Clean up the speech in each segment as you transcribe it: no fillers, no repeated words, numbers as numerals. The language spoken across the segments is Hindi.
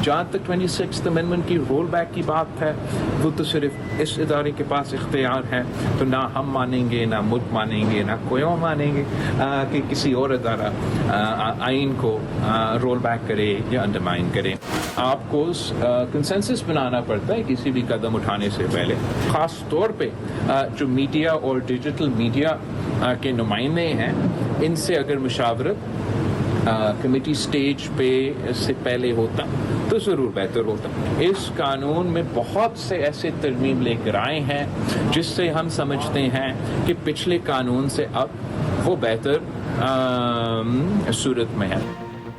जहाँ तक 26th अमेंडमेंट की रोल बैक की बात है, वो तो सिर्फ इस इदारे के पास इख्तियार है, तो ना हम मानेंगे, ना मुल्क मानेंगे, ना कोई और मानेंगे कि किसी और इदारा आइन को रोल बैक करे या अंडरमाइन करे। आपको कंसेंसस बनाना पड़ता है किसी भी कदम उठाने से पहले, ख़ास तौर पे जो मीडिया और डिजिटल मीडिया के नुमाइंदे हैं, इनसे अगर मुशावरत कमेटी स्टेज पे से पहले होता तो ज़रूर बेहतर होता। इस कानून में बहुत से ऐसे तरमीम लेकर आए हैं जिससे हम समझते हैं कि पिछले कानून से अब वो बेहतर सूरत में है।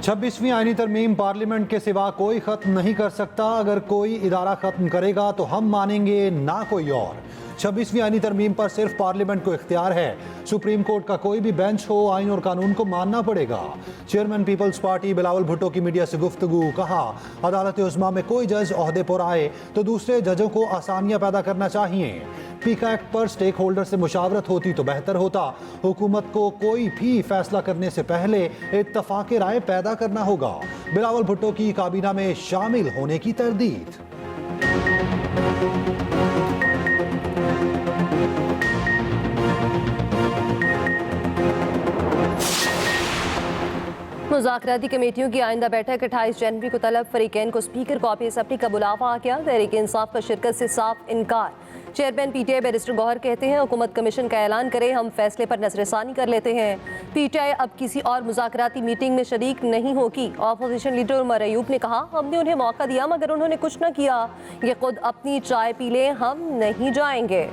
26वीं आईनी तरमीम पार्लियामेंट के सिवा कोई खत्म नहीं कर सकता। अगर कोई इदारा खत्म करेगा तो हम मानेंगे, ना कोई और। 26वीं आईनी तरमीम पर सिर्फ पार्लियामेंट को इख्तियार है। सुप्रीम कोर्ट का कोई भी बेंच हो, आइन और कानून को मानना पड़ेगा। Chairman peoples party Bilawal Bhutto की मीडिया से गुफ्तगू, कहा अदालत उस्मा में कोई जज ओहदे पर आए तो दूसरे जजों को आसानियां पैदा करना चाहिए। पीका एक्ट पर स्टेक होल्डर से मुशावरत होती तो बेहतर होता। हुकूमत को कोई भी फैसला करने से पहले इत्तफाक राय पैदा करना होगा। बिलावल भुट्टो की काबीना में शामिल होने की तरदीद। मुज़ाकराती कमेटियों की आइंदा बैठक 28 जनवरी को तलब। फरीकैन को स्पीकर को ऑफिस अपनी का बुलावा आ गया। तहरीक इंसाफ का शिरकत से साफ इनकार। चेयरमैन पीटीआई बैरिस्टर गौहर कहते हैं हुकूमत कमीशन का ऐलान करे, हम फैसले पर नजरसानी कर लेते हैं। पीटीआई अब किसी और मुज़ाकराती मीटिंग में शरीक नहीं होगी। अपोजिशन लीडर उमर अयूब ने कहा हमने उन्हें मौका दिया मगर उन्होंने कुछ न किया, ये खुद अपनी चाय पी लें, हम नहीं जाएंगे।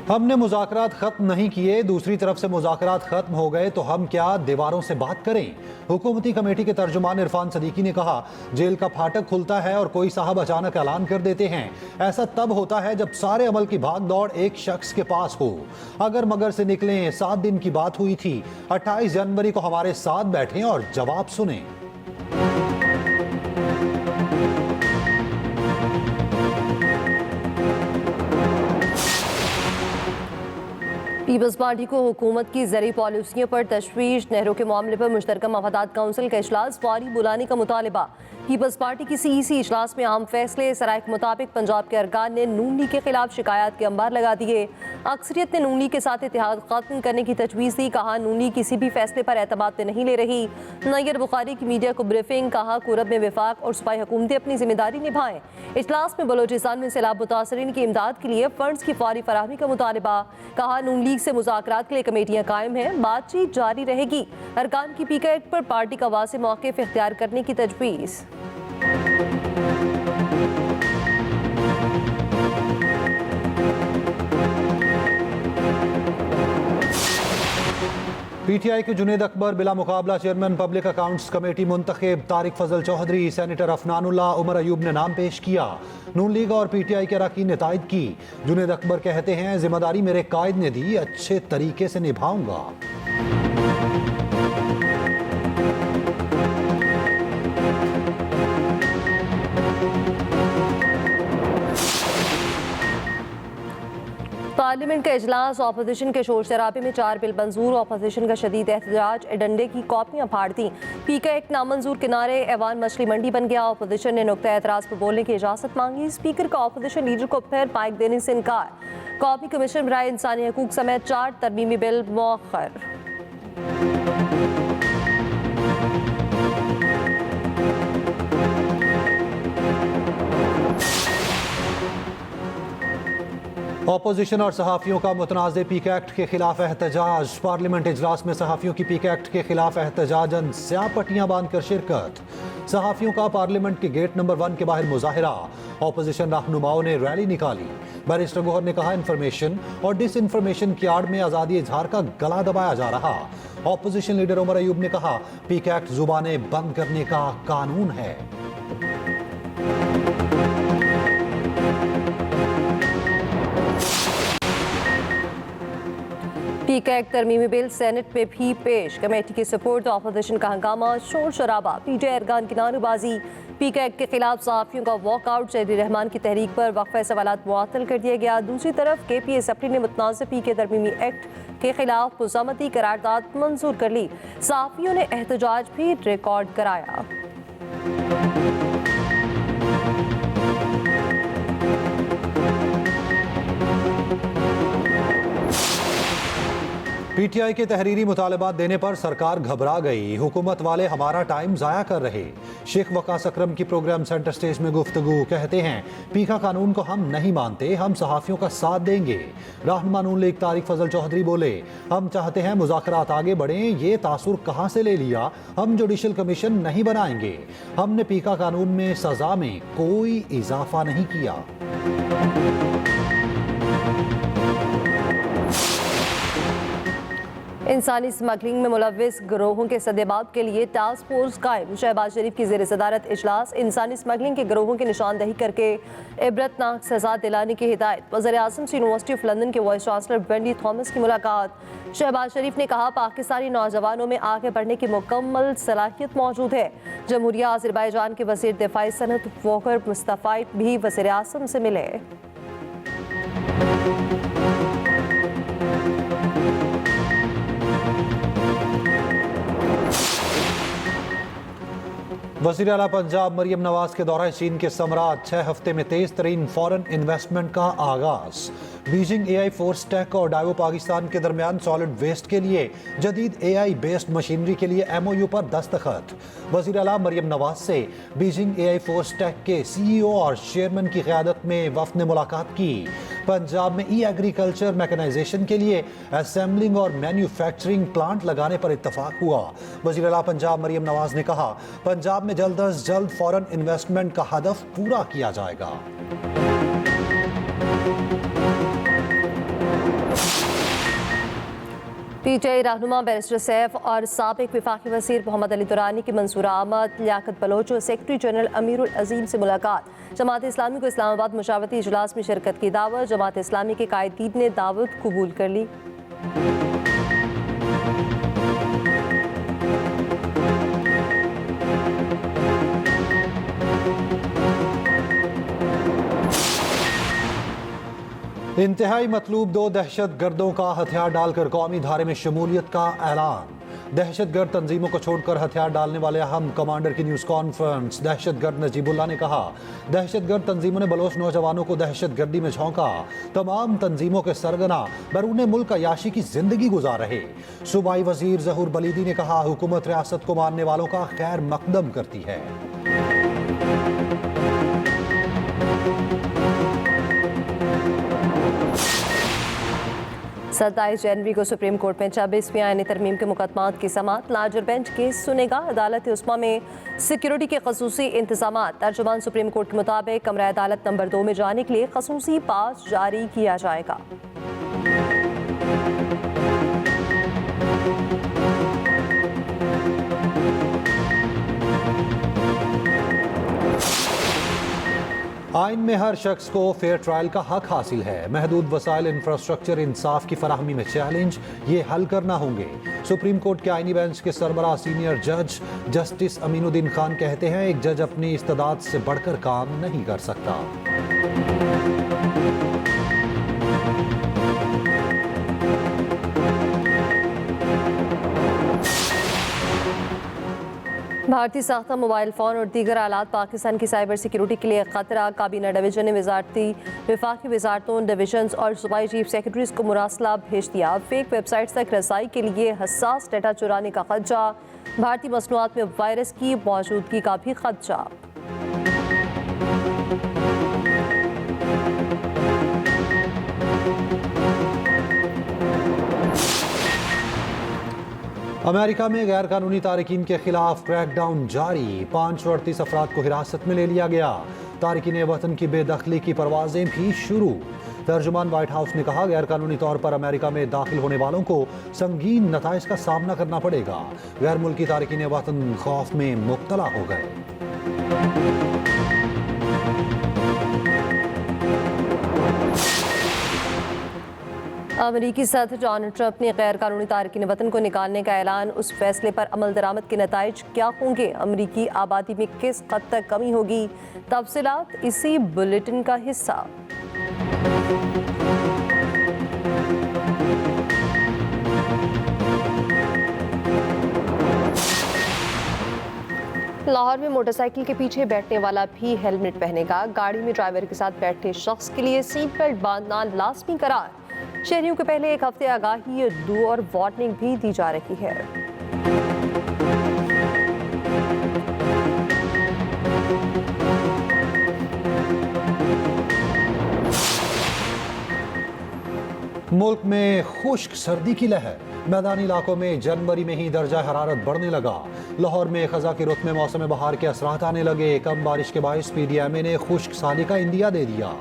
हमने मुज़ाकरात ख़त्म नहीं किए, दूसरी तरफ से मुज़ाकरात ख़त्म हो गए तो हम क्या दीवारों से बात करें। हुकूमती कमेटी के तर्जुमान इरफान सदीकी ने कहा जेल का फाटक खुलता है और कोई साहब अचानक ऐलान कर देते हैं। ऐसा तब होता है जब सारे अमल की भाग दौड़ एक शख्स के पास हो। अगर मगर से निकलें, 7 दिन की बात हुई थी, 28 जनवरी को हमारे साथ बैठें और जवाब सुने। पीपल्स पार्टी को हुकूमत की ज़री पॉलिसियों पर तशवीश। नहरों के मामले पर मुश्तरका मफादात काउंसिल का इजलास फौरी बुलाने का मुतालबा। पीपल्स पार्टी की सीईसी इजलास में अहम फैसले। सराय के मुताबिक पंजाब के अरकान ने नून लीग के खिलाफ शिकायत के अंबार लगा दिए। अक्सरियत ने नून लीग के साथ इत्तेहाद खत्म करने की तजवीज़ दी। कहा नून लीग किसी भी फैसले पर एतमाद नहीं ले रही। नैयर बुखारी की मीडिया को ब्रीफिंग, कहा कुरब में विफाक और सूबाई हुकूमतें अपनी जिम्मेदारी निभाएं। इजलास में बलोचिस्तान में सैलाब मुतासरीन की इमदाद के लिए फंड्स की फौरी फराहमी का मुतालबा। कहा नून लीग से मुज़ाकरात के लिए कमेटियां कायम हैं, बातचीत जारी रहेगी। अरकान की पीका एक्ट पर पार्टी का वाज़ेह मौक़िफ़ इख्तियार करने की तजवीज़। पीटीआई के जुनेद अकबर बिला मुकाबला चेयरमैन पब्लिक अकाउंट्स कमेटी मुंतखब। तारिक फजल चौधरी, सेनेटर अफनानुल्लाह, उमर अयूब ने नाम पेश किया। नून लीग और पीटीआई के अरकान ने तायद की। जुनेद अकबर कहते हैं जिम्मेदारी मेरे कायद ने दी, अच्छे तरीके से निभाऊंगा। पार्लियामेंट का इजलास। अपोजिशन के शोर शराबे में 4 बिल मंजूर। अपोजिशन का शदीद एहतजाज, डंडे की कॉपियां फाड़ दी। पीका एक्ट नामंजूर, किनारे ऐवान मछली मंडी बन गया। अपोजिशन ने नुक्ता एतराज पर बोलने की इजाजत मांगी। स्पीकर का अपोजिशन लीडर को फिर माइक देने से इनकार। कौमी कमीशन बराए इंसानी हकूक समेत 4 तरमीमी बिल मौखर। अपोजिशन और सहाफ़ियों का मुतनाज़ पीका एक्ट के खिलाफ एहतजाज। पार्लियामेंट इजलास में सहाफ़ियों की पीका एक्ट के खिलाफ एहतजाजन स्याह पट्टियां बांधकर शिरकत। सहाफ़ियों का पार्लियामेंट के गेट नंबर 1 के बाहर मुजाहिरा। अपोजिशन रहनुमाओं ने रैली निकाली। बैरिस्टर गौहर ने कहा इन्फॉर्मेशन और डिसइन्फॉर्मेशन की आड़ में आज़ादी इजहार का गला दबाया जा रहा। अपोजिशन लीडर उमर अयूब ने कहा पीका एक्ट जुबानें बंद करने का कानून है। पीकैक तरमीमी बिल सेनेट में भी पेश, कमेटी की सपोर्ट, ऑपोजिशन का हंगामा, शोर शराबा, पीटीआई अरकान की नारेबाजी, पीकैक के खिलाफ सहाफियों का वॉकआउट, शहरी रहमान की तहरीक पर वक्फे सवालात मुअत्तल कर दिया गया। दूसरी तरफ KPASP ने मुतनाज़ पीके तरमीमी एक्ट के खिलाफ खुजामती करारदाद मंजूर कर ली। सहाफियों ने एहतजाज भी रिकॉर्ड कराया। PTI के तहरीरी मुतालबात देने पर सरकार घबरा गई, हुकूमत वाले हमारा टाइम ज़ाया कर रहे। शेख वकास अकरम की प्रोग्राम सेंटर स्टेज में गुफ्तगू, कहते हैं पीका कानून को हम नहीं मानते, हम सहाफ़ियों का साथ देंगे। रहनुमा नून लीग तारिक फजल चौधरी बोले, हम चाहते हैं मुज़ाकरात आगे बढ़ें, ये तासुर कहाँ से ले लिया, हम जुडिशल कमीशन नहीं बनाएंगे। हमने पीका कानून में सज़ा में कोई इजाफा नहीं किया। इंसानी स्मगलिंग में मुलव्विस गिरोहों के सदेबाब के लिए टास्क फोर्स कायम, शहबाज शरीफ की ज़ेर सदारत इजलास, इंसानी स्मगलिंग के गिरोहों की निशानदही करके इबरतनाक सजा दिलाने की हिदायत। वज़ीर आज़म से यूनिवर्सिटी ऑफ लंदन के वाइस चांसलर वेंडी थॉमस की मुलाकात। शहबाज शरीफ ने कहा पाकिस्तानी नौजवानों में आगे बढ़ने की मुकम्मल सलाहियत मौजूद है। जमहूरिया आज़रबाईजान के वज़ीर दिफ़ाई सनत वोकर मुस्तफ़ाइट भी वज़ीर आज़म से मिले। वज़ीर आला पंजाब मरियम नवाज के दौरा चीन के समरात, 6 हफ्ते में तेज तरीन फॉरेन इन्वेस्टमेंट का आगाज। बीजिंग AI फोर्स टेक और डाइवो पाकिस्तान के दरमियान सॉलिड वेस्ट के लिए जदीद AI बेस्ड मशीनरी के लिए MOU पर दस्तखत। वज़ीर आला मरियम नवाज से बीजिंग AI फोर्स टेक के CEO और चेयरमैन की क़यादत में वफ़द ने मुलाकात की। पंजाब में एग्रीकल्चर मैकेनाइजेशन के लिए असेंबलिंग और मैन्युफैक्चरिंग प्लांट लगाने पर इत्तफाक हुआ। वज़ीर आला पंजाब मरियम नवाज ने कहा पंजाब में जल्द अज जल्द फॉरेन इन्वेस्टमेंट का हदफ पूरा किया जाएगा। PTI रहनुमा बैरिस्टर सैफ और साबिक वफाकी वज़ीर मोहम्मद अली दुरानी की मंसूर आमद, लियाकत बलोच और सेक्रेटरी जनरल अमीरुल अजीम से मुलाकात। जमात इस्लामी को इस्लामाबाद मुशावरती इजलास में शिरकत की दावत, जमात इस्लामी के कायदीन ने दावत कबूल कर ली। इंतहाई मतलूब 2 दहशत गर्दों का हथियार डालकर कौमी धारे में शमूलियत का ऐलान। दहशत गर्द तंजीमों को छोड़कर हथियार डालने वाले अहम कमांडर की न्यूज़ कॉन्फ्रेंस। दहशत गर्द नजीबुल्लाह ने कहा दहशत गर्द तंजीमों ने बलोच नौजवानों को दहशत गर्दी में झोंका। तमाम तंजीमों के सरगना बैरून मुल्क अयाशी की जिंदगी गुजार रहे। सूबाई वजीर जहूर बलीदी ने कहा हुकूमत रियासत को मानने वालों का खैर मकदम करती है। 27 जनवरी को सुप्रीम कोर्ट में 26वीं आईनी तरमीम के मुकदमात की समाअत। लार्जर बेंच केस सुनेगा। अदालत उस्मा में सिक्योरिटी के खसूसी इंतजामात। तर्जुमान सुप्रीम कोर्ट के मुताबिक कमरा अदालत नंबर 2 में जाने के लिए खसूसी पास जारी किया जाएगा। आइन में हर शख्स को फेयर ट्रायल का हक हासिल है। महदूद वसाइल इंफ्रास्ट्रक्चर इंसाफ की फराहमी में चैलेंज, ये हल करना होंगे। सुप्रीम कोर्ट के आइनी बेंच के सरबराह सीनियर जज जस्टिस अमीनुद्दीन खान कहते हैं एक जज अपनी इस्तेदाद से बढ़कर काम नहीं कर सकता। भारतीय साख्ता मोबाइल फ़ोन और दीगर आलात पाकिस्तान की साइबर सिक्योरिटी के लिए खतरा। काबीना डिवीजन ने वफाकी वजारतों, डिवीजन्स और सूबाई चीफ सेक्रेटरीज को मुरासला भेज दिया। फेक वेबसाइट्स तक रसाई के लिए हसास डेटा चुराने का खदशा। भारतीय मसनूआत में वायरस की मौजूदगी का भी खदशा। अमेरिका में गैर कानूनी तारकीन के खिलाफ क्रैकडाउन जारी। 538 अफराद को हिरासत में ले लिया गया। तारकीन वतन की बेदखली की परवाजें भी शुरू। तर्जुमान व्हाइट हाउस ने कहा गैर कानूनी तौर पर अमेरिका में दाखिल होने वालों को संगीन नताइज का सामना करना पड़ेगा। गैर मुल्की तारकीन वतन खौफ में मुब्तला हो गए। अमेरिकी सदर डोनाल्ड ट्रंप ने गैर कानूनी तारकीन वतन को निकालने का ऐलान। उस फैसले पर अमल दरामद के नताइज क्या होंगे? अमेरिकी आबादी में किस हद तक कमी होगी? तफसीलात इसी बुलेटिन का हिस्सा। लाहौर में मोटरसाइकिल के पीछे बैठने वाला भी हेलमेट पहनेगा। गाड़ी में ड्राइवर के साथ बैठे शख्स के लिए सीट बेल्ट बांधना लाजमी करार। शहरियों को पहले एक हफ्ते आगाही दो और वार्निंग भी दी जा रही है। मुल्क में खुश्क सर्दी की लहर। मैदानी इलाकों में जनवरी में ही दर्जा हरारत बढ़ने लगा। लाहौर में खजा के रुख में मौसम बहार के असरात आने लगे। कम बारिश के बायस PDMA ने खुश्क साली का इंदिया दे दिया।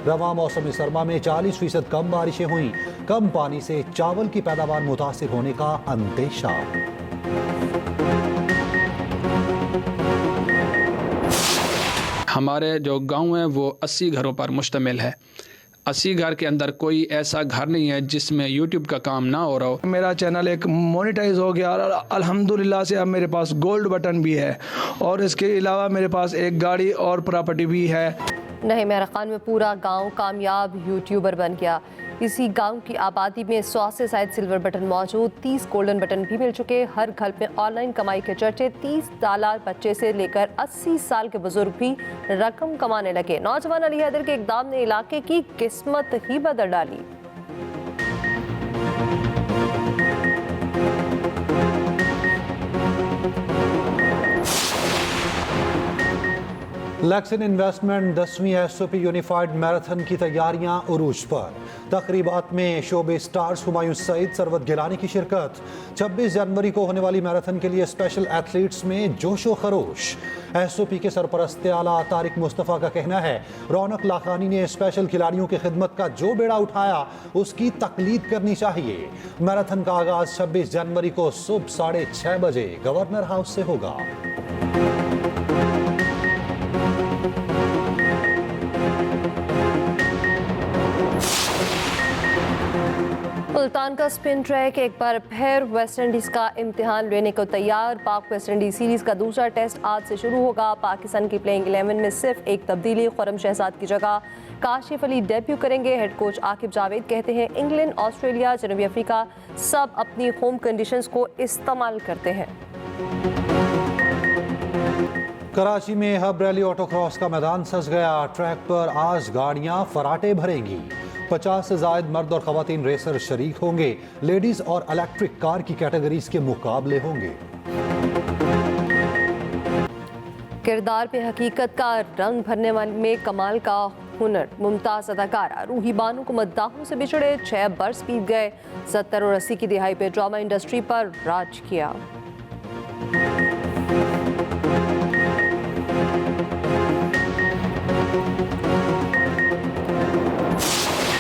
रवा मौसम सरमा में 40% कम बारिशें हुई। कम पानी से चावल की पैदावार मुतासिर होने का अंदेशा। हमारे जो गांव है वो 80 घरों पर मुश्तमिल है। 80 घर के अंदर कोई ऐसा घर नहीं है जिसमें YouTube का काम ना हो रहा हो। मेरा चैनल एक मोनेटाइज हो गया और अल्हम्दुलिल्लाह से अब मेरे पास गोल्ड बटन भी है और इसके अलावा मेरे पास एक गाड़ी और प्रॉपर्टी भी है। नए मेहरा खान में पूरा गांव कामयाब यूट्यूबर बन गया। इसी गांव की आबादी में 100 से शायद सिल्वर बटन मौजूद, 30 गोल्डन बटन भी मिल चुके। हर घर में ऑनलाइन कमाई के चर्चे। 30 साल बच्चे से लेकर 80 साल के बुजुर्ग भी रकम कमाने लगे। नौजवान अली हैदर के इकदाम ने इलाके की किस्मत ही बदल डाली। लैक्सन इन्वेस्टमेंट 10वीं SOP यूनिफाइड मैराथन की तैयारियां उरूज पर। तकरीबात में शोबे स्टार्स हुमायूं सईद, सरवत गिलानी की शिरकत। 26 जनवरी को होने वाली मैराथन के लिए स्पेशल एथलीट्स में जोशो खरोश। SOP के सरपरस्त आला तारिक मुस्तफ़ा का कहना है रौनक लाखानी ने स्पेशल खिलाड़ियों की खिदमत का जो बेड़ा उठाया उसकी तकलीद करनी चाहिए। मैराथन का आगाज 26 जनवरी को सुबह 6:30 बजे गवर्नर हाउस से होगा। सुल्तान का स्पिन ट्रैक एक बार फिर वेस्टइंडीज का इम्तिहान लेने को तैयार। पाक वेस्टइंडीज सीरीज का दूसरा टेस्ट आज से शुरू होगा। पाकिस्तान की प्लेइंग 11 में सिर्फ एक तब्दीली, खुरम शहजाद की जगह काशिफ अली डेब्यू करेंगे। हेड कोच आकिब जावेद कहते हैं इंग्लैंड, ऑस्ट्रेलिया, जनूबी अफ्रीका सब अपनी होम कंडीशंस को इस्तेमाल करते हैं। कराची में हब रैली ऑटोक्रॉस का मैदान सज गया। ट्रैक पर आज गाड़ियां फराटे भरेंगी। 50 से ज्यादा मर्द और खवातीन रेसर शरीक होंगे। लेडीज और इलेक्ट्रिक कार की कैटेगरीज के मुकाबले होंगे। किरदार पे हकीकत का रंग भरने वाले में कमाल का हुनर। मुमताज अदाकारा रूही बानो को मद्दाहों से बिछड़े 6 बरस बीत गए। 70 और 80 की दिहाई पे ड्रामा इंडस्ट्री पर राज किया।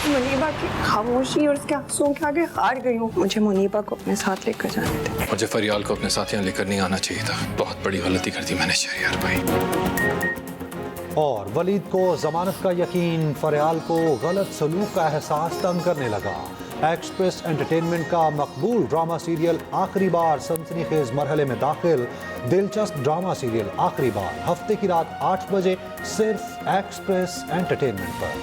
मुनीबा की खामोशी और उसके आंसुओं के आगे हार गई हूँ। मुझे मुनीबा को अपने साथ लेकर जाने थे। मुझे फरियाल को अपने साथ यहाँ लेकर नहीं आना चाहिए था। बहुत बड़ी गलती कर दी मैंने शहरियार भाई। और वलीद को जमानत का यकीन, फरियाल को गलत सलूक का एहसास तंग करने लगा। एक्सप्रेस एंटरटेनमेंट का मकबूल ड्रामा सीरियल आखिरी बार सनसनीखेज मरहले में दाखिल। दिलचस्प ड्रामा सीरियल आखिरी बार हफ्ते की रात 8 बजे सिर्फ एक्सप्रेस एंटरटेनमेंट पर।